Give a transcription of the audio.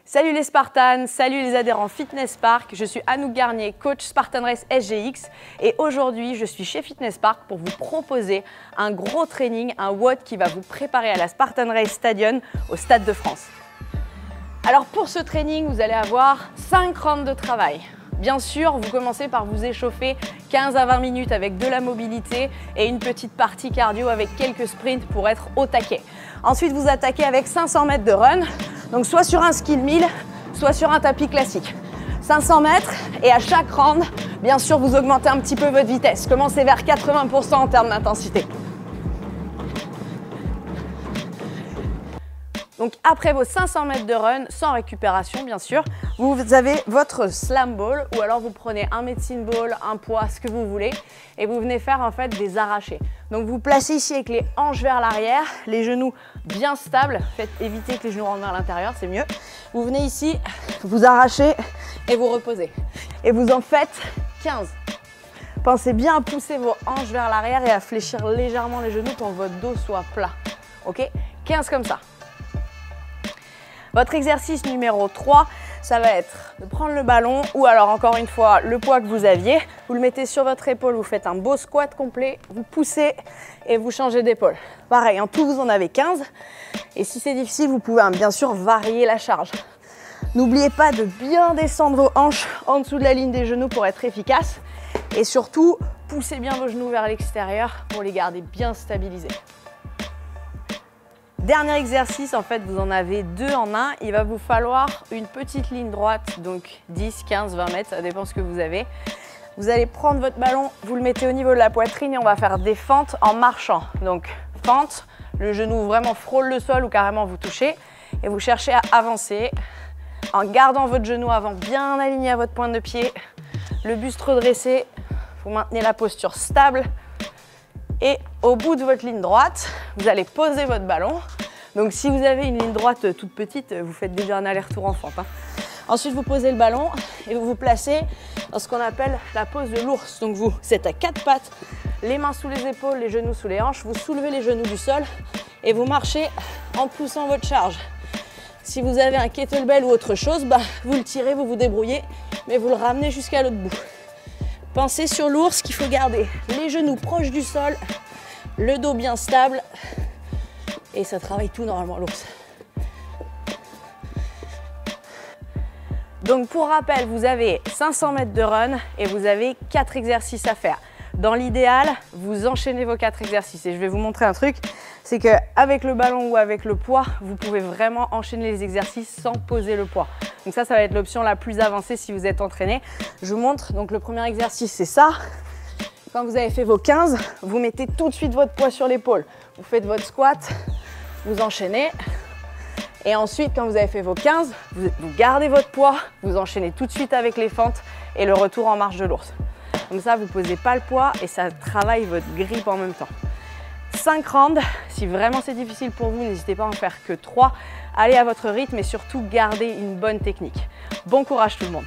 Salut les Spartans, salut les adhérents Fitness Park, je suis Anouk Garnier, coach Spartan Race SGX et aujourd'hui je suis chez Fitness Park pour vous proposer un gros training, un WOD qui va vous préparer à la Spartan Race Stadion au Stade de France. Alors pour ce training, vous allez avoir 5 rounds de travail. Bien sûr, vous commencez par vous échauffer 15 à 20 minutes avec de la mobilité et une petite partie cardio avec quelques sprints pour être au taquet. Ensuite, vous attaquez avec 500 mètres de run, donc soit sur un skill 1000, soit sur un tapis classique. 500 mètres et à chaque round, bien sûr, vous augmentez un petit peu votre vitesse. Commencez vers 80% en termes d'intensité. Donc après vos 500 mètres de run, sans récupération bien sûr, vous avez votre slam ball ou alors vous prenez un medicine ball, un poids, ce que vous voulez et vous venez faire en fait des arrachés. Donc vous placez ici avec les hanches vers l'arrière, les genoux bien stables, faites éviter que les genoux rentrent vers l'intérieur, c'est mieux. Vous venez ici, vous arrachez et vous reposez. Et vous en faites 15. Pensez bien à pousser vos hanches vers l'arrière et à fléchir légèrement les genoux pour que votre dos soit plat. Ok, 15 comme ça. Votre exercice numéro 3, ça va être de prendre le ballon ou alors encore une fois le poids que vous aviez. Vous le mettez sur votre épaule, vous faites un beau squat complet, vous poussez et vous changez d'épaule. Pareil, en tout vous en avez 15 et si c'est difficile, vous pouvez bien sûr varier la charge. N'oubliez pas de bien descendre vos hanches en dessous de la ligne des genoux pour être efficace et surtout, poussez bien vos genoux vers l'extérieur pour les garder bien stabilisés. Dernier exercice, en fait, vous en avez 2 en un. Il va vous falloir une petite ligne droite, donc 10, 15, 20 mètres, ça dépend ce que vous avez. Vous allez prendre votre ballon, vous le mettez au niveau de la poitrine et on va faire des fentes en marchant. Donc, fente, le genou vraiment frôle le sol ou carrément vous touchez. Et vous cherchez à avancer en gardant votre genou avant bien aligné à votre pointe de pied. Le buste redressé, vous maintenez la posture stable. Et au bout de votre ligne droite, vous allez poser votre ballon. Donc si vous avez une ligne droite toute petite, vous faites déjà un aller-retour en fente. Ensuite, vous posez le ballon et vous vous placez dans ce qu'on appelle la pose de l'ours. Donc vous êtes à 4 pattes, les mains sous les épaules, les genoux sous les hanches. Vous soulevez les genoux du sol et vous marchez en poussant votre charge. Si vous avez un kettlebell ou autre chose, vous le tirez, vous vous débrouillez, mais vous le ramenez jusqu'à l'autre bout. Pensez sur l'ours qu'il faut garder les genoux proches du sol, le dos bien stable et ça travaille tout normalement l'ours. Donc pour rappel, vous avez 500 mètres de run et vous avez 4 exercices à faire. Dans l'idéal, vous enchaînez vos 4 exercices et je vais vous montrer un truc, c'est qu'avec le ballon ou avec le poids, vous pouvez vraiment enchaîner les exercices sans poser le poids. Donc ça va être l'option la plus avancée si vous êtes entraîné. Je vous montre, donc le premier exercice c'est ça. Quand vous avez fait vos 15, vous mettez tout de suite votre poids sur l'épaule. Vous faites votre squat, vous enchaînez. Et ensuite, quand vous avez fait vos 15, vous gardez votre poids, vous enchaînez tout de suite avec les fentes et le retour en marche de l'ours. Comme ça, vous ne posez pas le poids et ça travaille votre grippe en même temps. 5 rounds, si vraiment c'est difficile pour vous, n'hésitez pas à en faire que 3. Allez à votre rythme et surtout gardez une bonne technique. Bon courage tout le monde!